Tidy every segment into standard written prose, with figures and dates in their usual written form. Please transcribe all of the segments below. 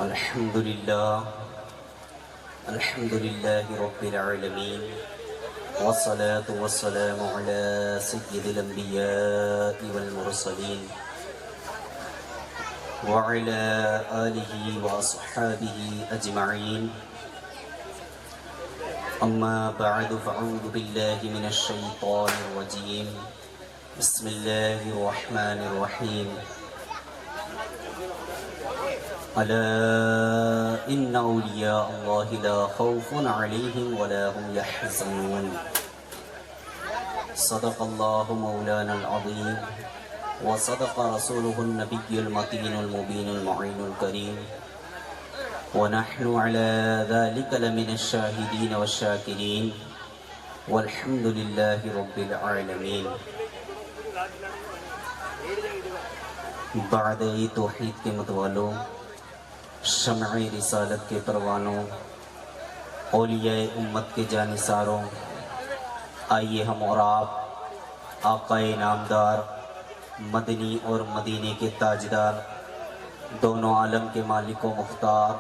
अल्हम्दुलिल्लाहि रब्बिल आलमीन वस्सलातु वस्सलामु अला सय्यिदिल अंबिया'i वल मुरसलीन व अला आलिहि व अस्हाबिहि अजमईन। अम्मा बअदु फ़अऊज़ु बिल्लाहि मिनश शैतानिर रजीम। बिस्मिल्लाहिर रहमानिर रहीम। अला इन्ना औलिया अल्लाहि ला खौफुन अलैहिम वला हुम यहज़नून। सदक़ल्लाहु मौलानल अज़ीम व सदक़ रसूलुहुन नबियुल मतीनुल मुबीनुल मुईनुल करीम व नहनु अला ज़ालिका लमिनश शाहिदीन वश्शाकिरीन वल्हम्दुलिल्लाहि रब्बिल आलमीन। बादे तौहीद के मतवालों, शम्अ-ए रिसालत के परवानों, औलियाए उम्मत के जानिसारों, आइए हम और आप आक़ाए नामदार, मदनी और मदीने के ताजदार, दोनों आलम के मालिक व मुख्तार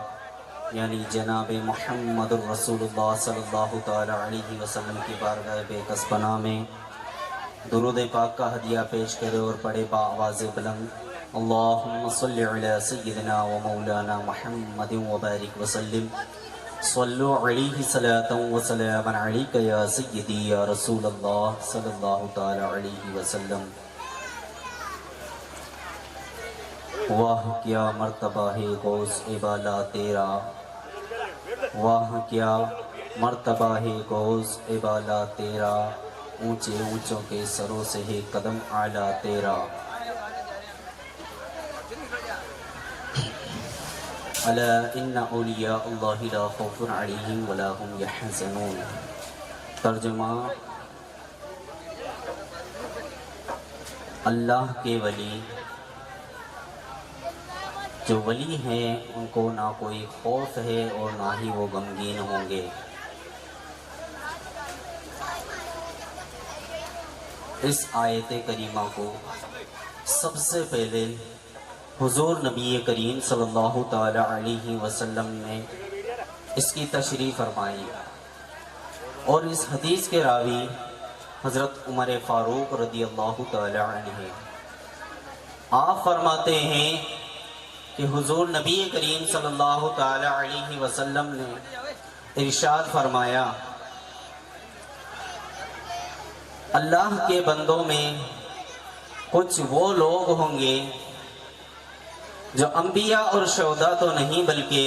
यानी जनाब मुहम्मदुर रसूलुल्लाह सल्लल्लाहु तआला अलैहि वसल्लम की बारगाह बेकस पनाह में दुरूद पाक का हदिया पेश करे और पढ़े बाआवाज़ बुलंद अल्लाहुम्मा सल्लि अला सय्यिदिना व मौलाना मुहम्मदिन व बारिक वसल्लिम। सल्लु अलैहि सलातन व सलामन अलैका या सय्यिदी या रसूलल्लाह सल्लल्लाहु तआला अलैहि वसल्लम। वाह क्या मर्तबा है गौस ए बाला तेरा, वाह क्या मर्तबा है गौस ए बाला तेरा, ऊंचे ऊंचों के सरों से है कदम आला तेरा। अला इन्ना औलिया अल्लाहि ला खौफुन अलैहिम वला हुम यहज़नून। तर्जुमा, अल्लाह के वली जो वली हैं उनको ना कोई खौफ है और ना ही वो गमगीन होंगे। इस आयत करीमा को सबसे पहले हुजूर नबी करीम सल्लल्लाहु ताला अलैहि वसल्लम ने इसकी तशरीह फरमाई और इस हदीस के रावी हज़रत उमर फ़ारूक रदियल्लाहु ताला अन्हु आप फरमाते हैं कि हुजूर नबी करीम सल्लल्लाहु ताला अलैहि वसल्लम ने इरशाद फरमाया, अल्लाह के बंदों में कुछ वो लोग होंगे जो अंबिया और शोहदा तो नहीं बल्कि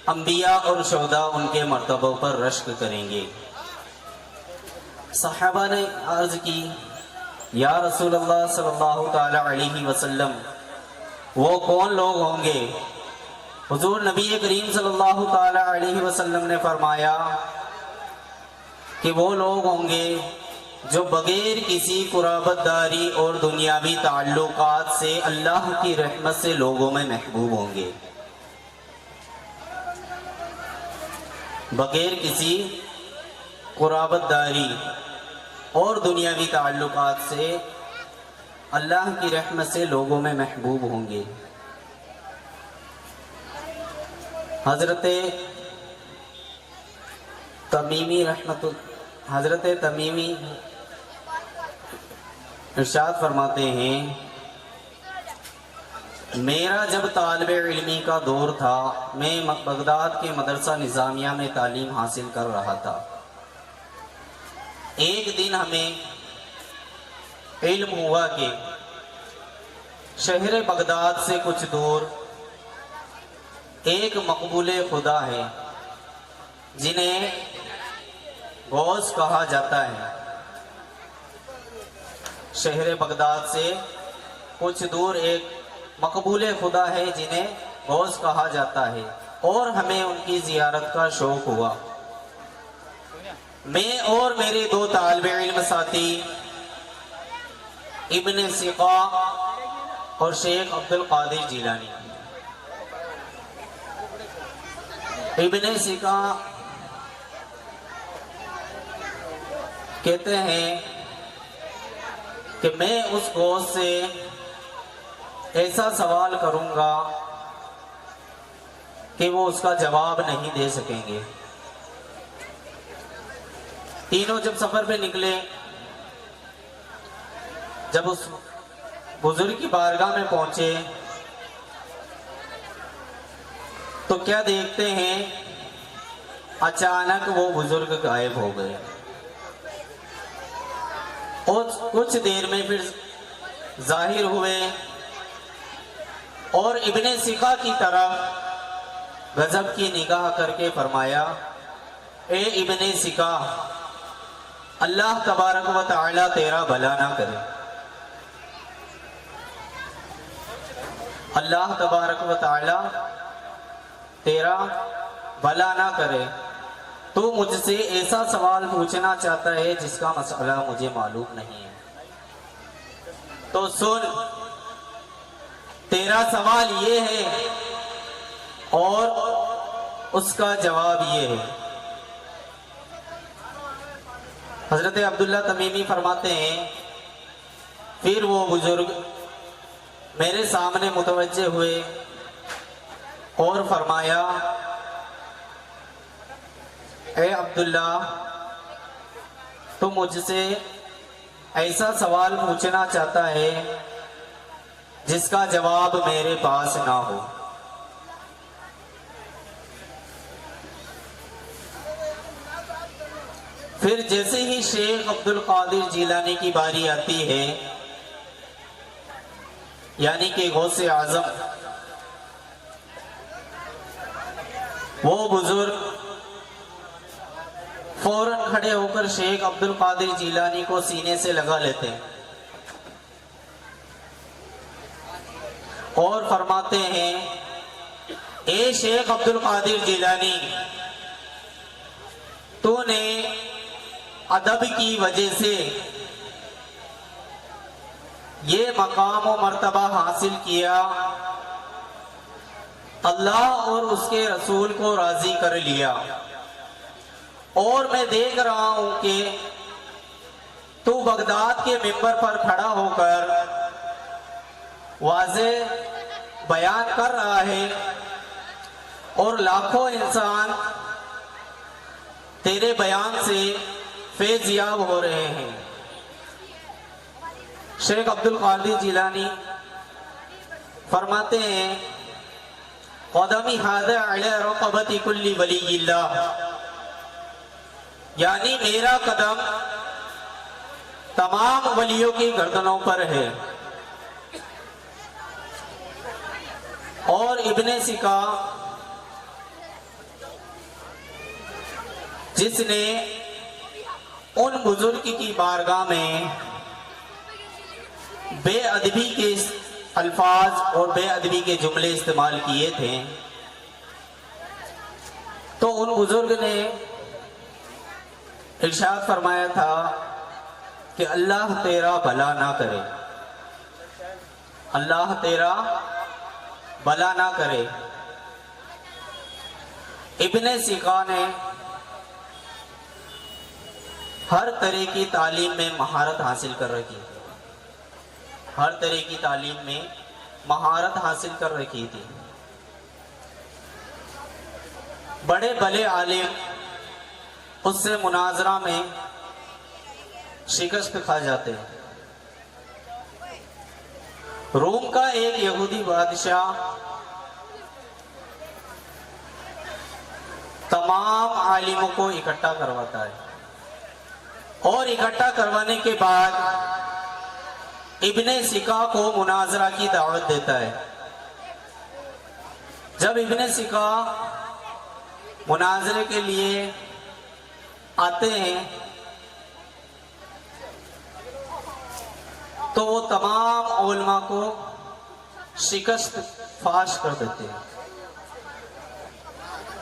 अंबिया और शोहदा उनके मर्तबों पर रश्क करेंगे। सहाबा ने अर्ज की, या रसूलल्लाह सल्लल्लाहु ताला अलैहि वसल्लम वो कौन लोग होंगे? हुजूर नबी करीम सल्लल्लाहु ताला अलैहि वसल्लम ने फरमाया कि वो लोग होंगे जो बगैर किसी कुराबतदारी और दुनियावी ताल्लुकात से अल्लाह की रहमत से लोगों में महबूब होंगे। बगैर किसी कुराबतदारी और दुनियावी ताल्लुकात से अल्लाह की रहमत से लोगों में महबूब होंगे। हजरत तमीमी इरशाद फरमाते हैं, मेरा जब तालिब इल्मी का दौर था, मैं बगदाद के मदरसा निज़ामिया में तालीम हासिल कर रहा था। एक दिन हमें इल्म हुआ कि शहर बगदाद से कुछ दूर एक मकबूले खुदा है जिन्हें गौस कहा जाता है। शहर बगदाद से कुछ दूर एक मकबूले खुदा है जिन्हें गौस कहा जाता है और हमें उनकी जियारत का शौक हुआ। मैं और मेरे दो तालिबे इल्म साथी इब्न सिका और शेख अब्दुल कादिर जिलानी। इब्न सिका कहते हैं कि मैं उस गौस से ऐसा सवाल करूंगा कि वो उसका जवाब नहीं दे सकेंगे। तीनों जब सफर पे निकले, जब उस बुजुर्ग की बारगाह में पहुंचे तो क्या देखते हैं, अचानक वो बुजुर्ग गायब हो गए। और कुछ देर में फिर जाहिर हुए और इब्ने सिका की तरफ गजब की निगाह करके फरमाया, ए इब्ने सिका, अल्लाह तबारक व तआला तेरा भला ना करे। अल्लाह तबारक व तआला तेरा भला ना करे। तू मुझसे ऐसा सवाल पूछना चाहता है जिसका मसला मुझे मालूम नहीं है। तो सुन, तेरा सवाल ये है और उसका जवाब ये है। हजरत अब्दुल्ला तमीमी फरमाते हैं, फिर वो बुजुर्ग मेरे सामने मुतवज्जे हुए और फरमाया, ए अब्दुल्ला, तू मुझसे ऐसा सवाल पूछना चाहता है जिसका जवाब मेरे पास ना हो। फिर जैसे ही शेख अब्दुल कादिर जिलानी की बारी आती है, यानी कि गौसे आजम, वो बुजुर्ग फौरन खड़े होकर शेख अब्दुल कादिर जिलानी को सीने से लगा लेते हैं और फरमाते हैं, ए शेख अब्दुल कादिर जिलानी, तूने अदब की वजह से ये मकाम और मर्तबा हासिल किया, अल्लाह और उसके रसूल को राजी कर लिया, और मैं देख रहा हूं कि तू बगदाद के मिंबर पर खड़ा होकर वाज़े बयान कर रहा है और लाखों इंसान तेरे बयान से फैज़याब हो रहे हैं। शेख अब्दुल कादिर जिलानी फरमाते हैं, क़दमी हाज़ा अला रक़बति कुल्ली वलिय्यिल्लाह, यानी मेरा कदम तमाम वलियों की गर्दनों पर है। और इब्ने सिका, जिसने उन बुजुर्ग की बारगाह में बेअदबी के अल्फाज और बेअदबी के जुमले इस्तेमाल किए थे, तो उन बुजुर्ग ने इरशाद फरमाया था कि अल्लाह तेरा भला ना करे, अल्लाह तेरा भला ना करे। इब्ने सिका ने हर तरह की तालीम में महारत हासिल कर रखी थी, हर तरह की तालीम में महारत हासिल कर रखी थी। बड़े भले आलिम उससे मुनाजरा में शिकस्त खा जाते हैं। रोम का एक यहूदी बादशाह तमाम आलिमों को इकट्ठा करवाता है और इकट्ठा करवाने के बाद इब्ने सिका को मुनाजरा की दावत देता है। जब इब्ने सिका मुनाजरे के लिए आते हैं तो वो तमाम उलमा को शिकस्त फाश कर देते हैं।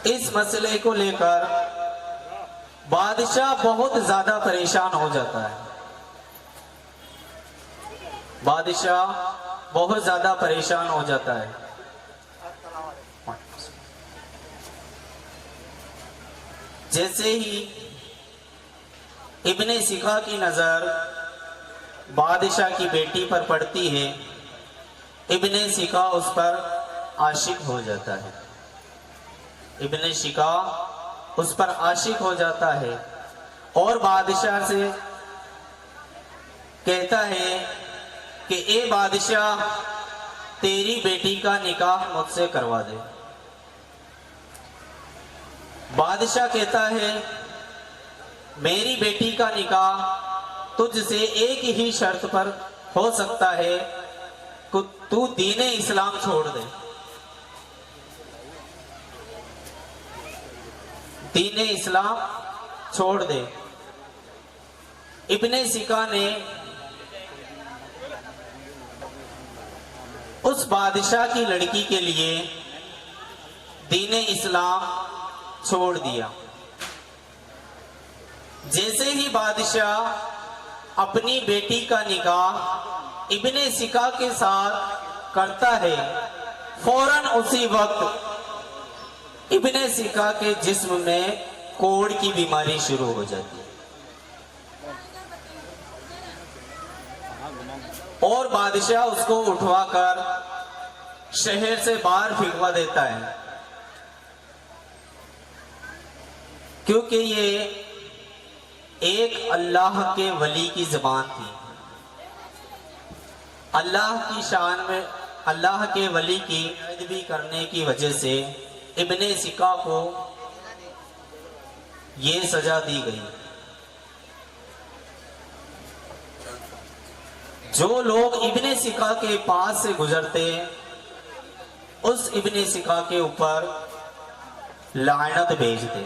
इस मसले को लेकर बादशाह बहुत ज्यादा परेशान हो जाता है, बादशाह बहुत ज्यादा परेशान हो जाता है। जैसे ही इब्ने सिका की नजर बादशाह की बेटी पर पड़ती है, इब्ने सिका उस पर आशिक हो जाता है। इब्ने शिका उस पर आशिक हो जाता है और बादशाह से कहता है कि ए बादशाह, तेरी बेटी का निकाह मुझसे करवा दे। बादशाह कहता है, मेरी बेटी का निकाह तुझसे एक ही शर्त पर हो सकता है कि तू दीने इस्लाम छोड़ दे। दीने इस्लाम छोड़ दे। इब्ने सिका ने उस बादशाह की लड़की के लिए दीने इस्लाम छोड़ दिया। जैसे ही बादशाह अपनी बेटी का निकाह इब्ने सिका के साथ करता है, फौरन उसी वक्त इब्ने सिका के जिस्म में कोढ़ की बीमारी शुरू हो जाती है और बादशाह उसको उठवाकर शहर से बाहर फेंकवा देता है, क्योंकि ये एक अल्लाह के वली की ज़बान थी। अल्लाह की शान में अल्लाह के वली की बेअदबी करने की वजह से इब्ने सिका को ये सजा दी गई। जो लोग इब्ने सिका के पास से गुजरते उस इब्ने सिका के ऊपर लानत भेजते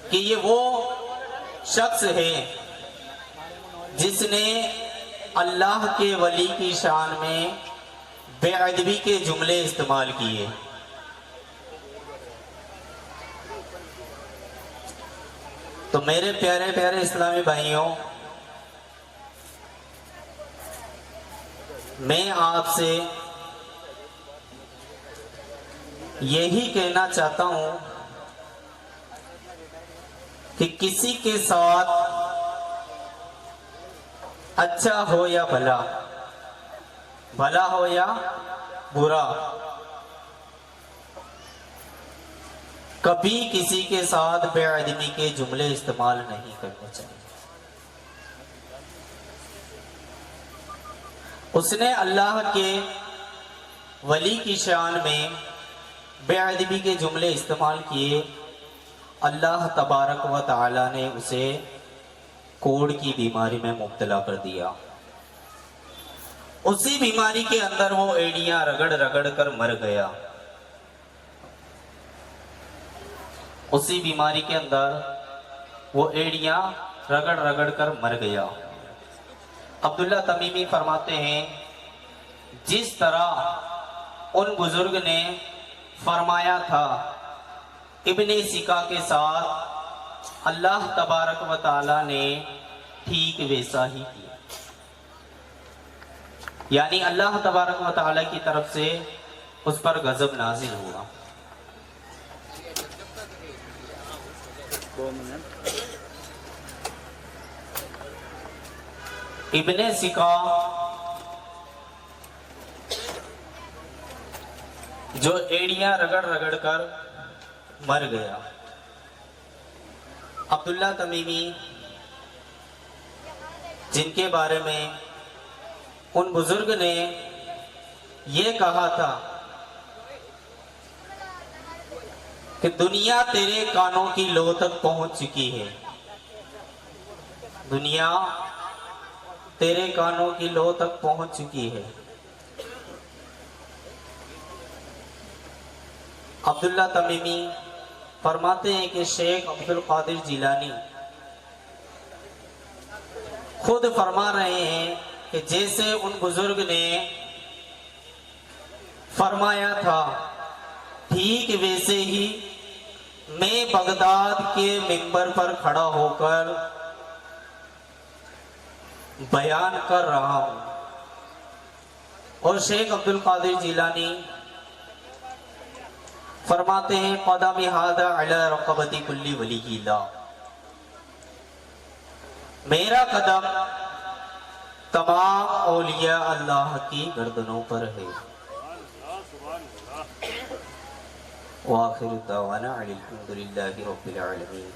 कि ये वो शख्स है जिसने अल्लाह के वली की शान में बेअदबी के जुमले इस्तेमाल किए। तो मेरे प्यारे प्यारे इस्लामी भाइयों, मैं आपसे यही कहना चाहता हूं कि किसी के साथ अच्छा हो या भला, भला हो या बुरा, कभी किसी के साथ बेअदबी के जुमले इस्तेमाल नहीं करने चाहिए। उसने अल्लाह के वली की शान में बेअदबी के जुमले इस्तेमाल किए, अल्लाह तबारक व तआला ने उसे कोढ़ की बीमारी में मुब्तला कर दिया। उसी बीमारी के अंदर वो एड़ियां रगड़ रगड़ कर मर गया। उसी बीमारी के अंदर वो एड़ियां रगड़ रगड़ कर मर गया। अब्दुल्ला तमीमी फरमाते हैं, जिस तरह उन बुजुर्ग ने फरमाया था इब्ने सिका के साथ अल्लाह तबारक व तआला ने ठीक वैसा ही किया। यानी अल्लाह तबारक व तआला की तरफ से उस पर गजब नाजिल हुआ। इब्ने सिका जो एड़ियां रगड़ रगड़ कर मर गया। अब्दुल्ला तमीमी जिनके बारे में उन बुजुर्ग ने ये कहा था कि दुनिया तेरे कानों की लो तक पहुंच चुकी है, दुनिया तेरे कानों की लो तक पहुंच चुकी है। अब्दुल्ला तमीमी फरमाते हैं कि शेख अब्दुल कादिर जिलानी खुद फरमा रहे हैं कि जैसे उन बुजुर्ग ने फरमाया था, ठीक वैसे ही मैं बगदाद के मिंबर पर खड़ा होकर बयान कर रहा हूं। और शेख अब्दुल कादिर जिलानी फरमाते हैं, क़दम हादा अला रक़बती कुल्ली वलीयिल्लाह, मेरा कदम तमाम औलिया अल्लाह की गर्दनों पर है। व आखिर दावाना अनिल हम्दुलिल्लाहि रब्बिल आलमीन।